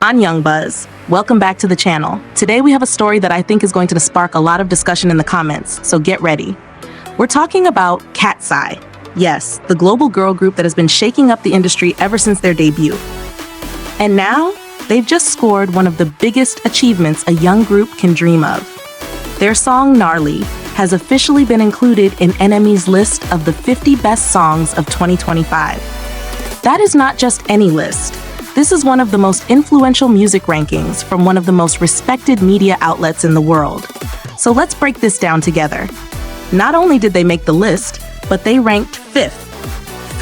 I'm Young Buzz. Welcome back to the channel. Today we have a story that I think is going to spark a lot of discussion in the comments, so get ready. We're talking about Katseye. Yes, the global girl group that has been shaking up the industry ever since their debut. And now, they've just scored one of the biggest achievements a young group can dream of. Their song Gnarly has officially been included in NME's list of the 50 best songs of 2025. That is not just any list. This is one of the most influential music rankings from one of the most respected media outlets in the world. So let's break this down together. Not only did they make the list, but they ranked fifth.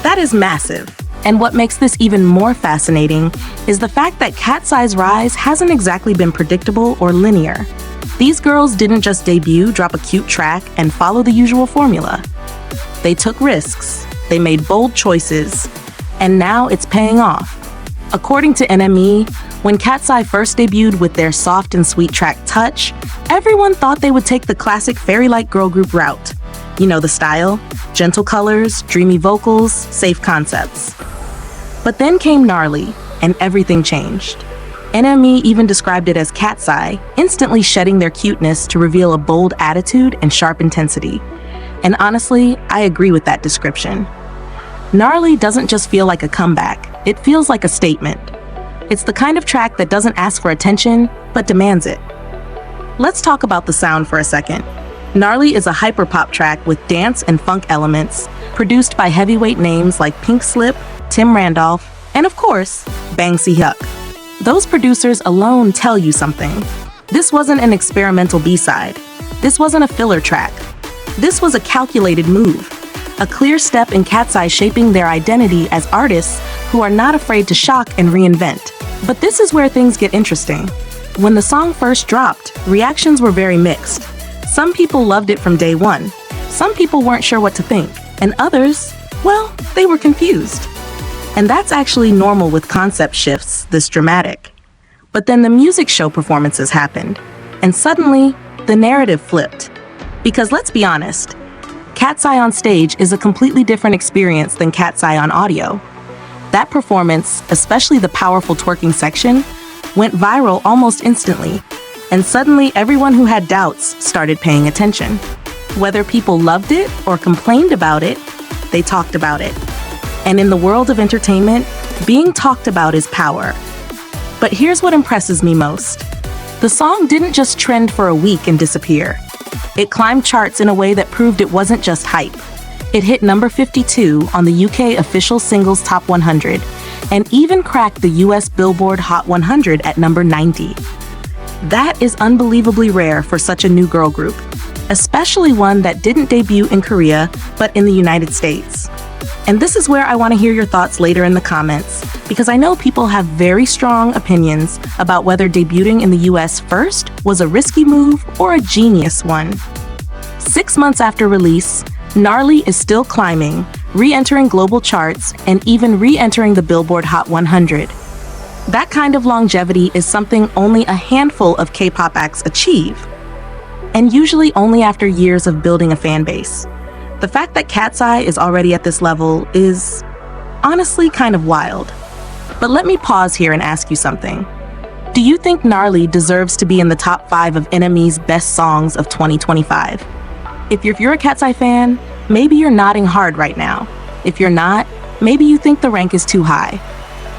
That is massive. And what makes this even more fascinating is the fact that Katseye's rise hasn't exactly been predictable or linear. These girls didn't just debut, drop a cute track, and follow the usual formula. They took risks, they made bold choices, and now it's paying off. According to NME, when Katseye first debuted with their soft and sweet track Touch, everyone thought they would take the classic fairy-like girl group route. You know the style, gentle colors, dreamy vocals, safe concepts. But then came Gnarly, and everything changed. NME even described it as Katseye, instantly shedding their cuteness to reveal a bold attitude and sharp intensity. And honestly, I agree with that description. Gnarly doesn't just feel like a comeback, it feels like a statement. It's the kind of track that doesn't ask for attention, but demands it. Let's talk about the sound for a second. Gnarly is a hyperpop track with dance and funk elements, produced by heavyweight names like Pink Slip, Tim Randolph, and of course, Bang Si-hyuk. Those producers alone tell you something. This wasn't an experimental B-side. This wasn't a filler track. This was a calculated move. A clear step in Katseye shaping their identity as artists who are not afraid to shock and reinvent. But this is where things get interesting. When the song first dropped, reactions were very mixed. Some people loved it from day one. Some people weren't sure what to think. And others, well, they were confused. And that's actually normal with concept shifts this dramatic. But then the music show performances happened. And suddenly, the narrative flipped. Because let's be honest, Katseye on stage is a completely different experience than Katseye on audio. That performance, especially the powerful twerking section, went viral almost instantly, and suddenly everyone who had doubts started paying attention. Whether people loved it or complained about it, they talked about it. And in the world of entertainment, being talked about is power. But here's what impresses me most. The song didn't just trend for a week and disappear. It climbed charts in a way that proved it wasn't just hype. It hit number 52 on the UK official singles top 100, and even cracked the US Billboard Hot 100 at number 90. That is unbelievably rare for such a new girl group, especially one that didn't debut in Korea, but in the United States. And this is where I want to hear your thoughts later in the comments, because I know people have very strong opinions about whether debuting in the US first was a risky move or a genius one. 6 months after release, Gnarly is still climbing, re-entering global charts, and even re-entering the Billboard Hot 100. That kind of longevity is something only a handful of K-pop acts achieve, and usually only after years of building a fan base. The fact that Katseye is already at this level is honestly kind of wild. But let me pause here and ask you something. Do you think Gnarly deserves to be in the top 5 of NME's best songs of 2025? If you're a Katseye fan, maybe you're nodding hard right now. If you're not, maybe you think the rank is too high.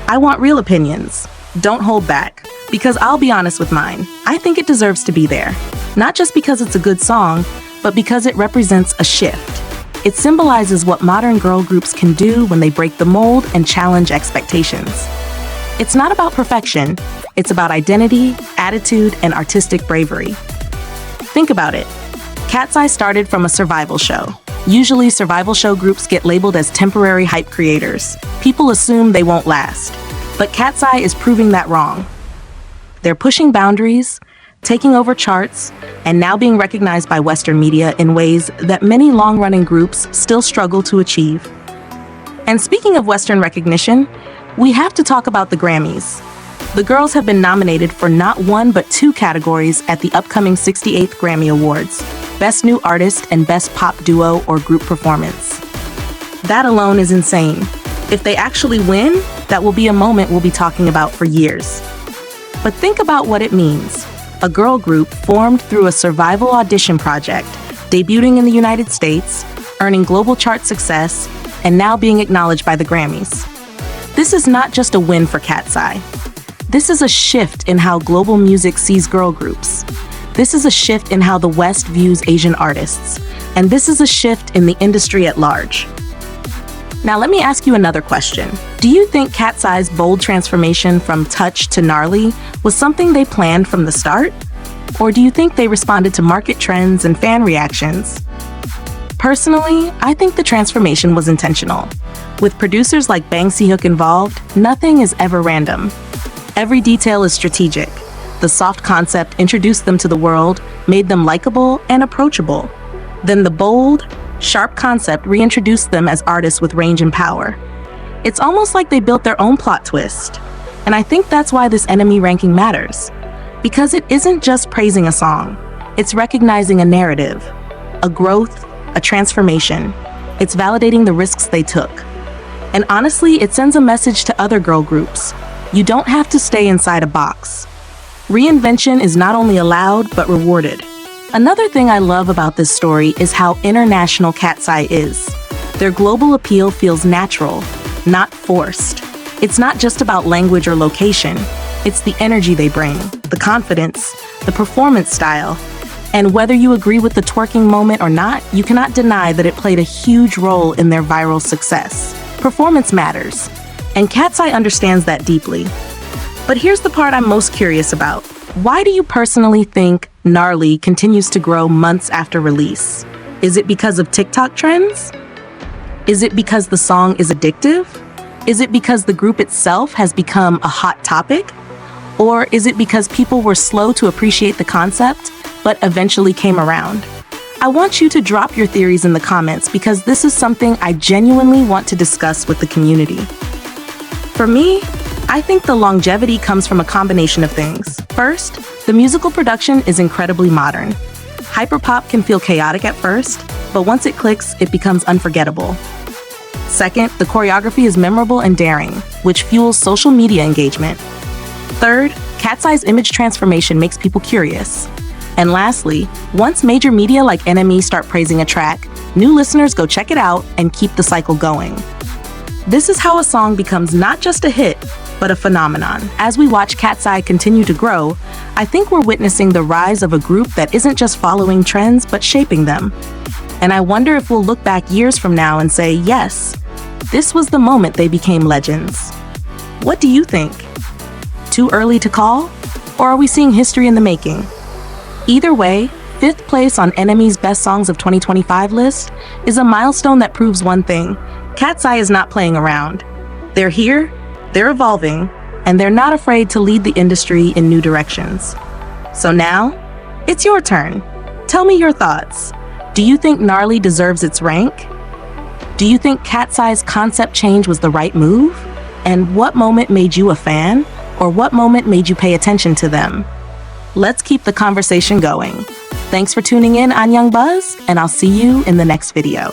I want real opinions. Don't hold back, because I'll be honest with mine. I think it deserves to be there. Not just because it's a good song, but because it represents a shift. It symbolizes what modern girl groups can do when they break the mold and challenge expectations. It's not about perfection, it's about identity, attitude, and artistic bravery. Think about it. Katseye started from a survival show. Usually, survival show groups get labeled as temporary hype creators. People assume they won't last. But Katseye is proving that wrong. They're pushing boundaries, taking over charts, and now being recognized by Western media in ways that many long-running groups still struggle to achieve. And speaking of Western recognition, we have to talk about the Grammys. The girls have been nominated for not one but 2 categories at the upcoming 68th Grammy Awards, Best New Artist and Best Pop Duo or Group Performance. That alone is insane. If they actually win, that will be a moment we'll be talking about for years. But think about what it means. A girl group formed through a survival audition project, debuting in the United States, earning global chart success, and now being acknowledged by the Grammys. This is not just a win for Katseye. This is a shift in how global music sees girl groups. This is a shift in how the West views Asian artists. And this is a shift in the industry at large. Now let me ask you another question. Do you think Katseye's bold transformation from Touch to Gnarly was something they planned from the start? Or do you think they responded to market trends and fan reactions? Personally, I think the transformation was intentional. With producers like Bang Si-hook involved, nothing is ever random. Every detail is strategic. The soft concept introduced them to the world, made them likable and approachable. Then the bold, sharp concept reintroduced them as artists with range and power. It's almost like they built their own plot twist. And I think that's why this NME ranking matters. Because it isn't just praising a song. It's recognizing a narrative, a growth, a transformation. It's validating the risks they took. And honestly, it sends a message to other girl groups. You don't have to stay inside a box. Reinvention is not only allowed, but rewarded. Another thing I love about this story is how international Katseye is. Their global appeal feels natural, not forced. It's not just about language or location. It's the energy they bring, the confidence, the performance style. And whether you agree with the twerking moment or not, you cannot deny that it played a huge role in their viral success. Performance matters, and Katseye understands that deeply. But here's the part I'm most curious about. Why do you personally think Gnarly continues to grow months after release? Is it because of TikTok trends? Is it because the song is addictive? Is it because the group itself has become a hot topic? Or is it because people were slow to appreciate the concept, but eventually came around? I want you to drop your theories in the comments because this is something I genuinely want to discuss with the community. For me, I think the longevity comes from a combination of things. First, the musical production is incredibly modern. Hyperpop can feel chaotic at first, but once it clicks, it becomes unforgettable. Second, the choreography is memorable and daring, which fuels social media engagement. Third, Katseye's image transformation makes people curious. And lastly, once major media like NME start praising a track, new listeners go check it out and keep the cycle going. This is how a song becomes not just a hit, but a phenomenon. As we watch Katseye continue to grow, I think we're witnessing the rise of a group that isn't just following trends, but shaping them. And I wonder if we'll look back years from now and say, yes, this was the moment they became legends. What do you think? Too early to call? Or are we seeing history in the making? Either way, 5th place on NME's Best Songs of 2025 list is a milestone that proves one thing. Katseye is not playing around. They're here, they're evolving, and they're not afraid to lead the industry in new directions. So now, it's your turn. Tell me your thoughts. Do you think Gnarly deserves its rank? Do you think Katseye's concept change was the right move? And what moment made you a fan? Or what moment made you pay attention to them? Let's keep the conversation going. Thanks for tuning in on Young Buzz, and I'll see you in the next video.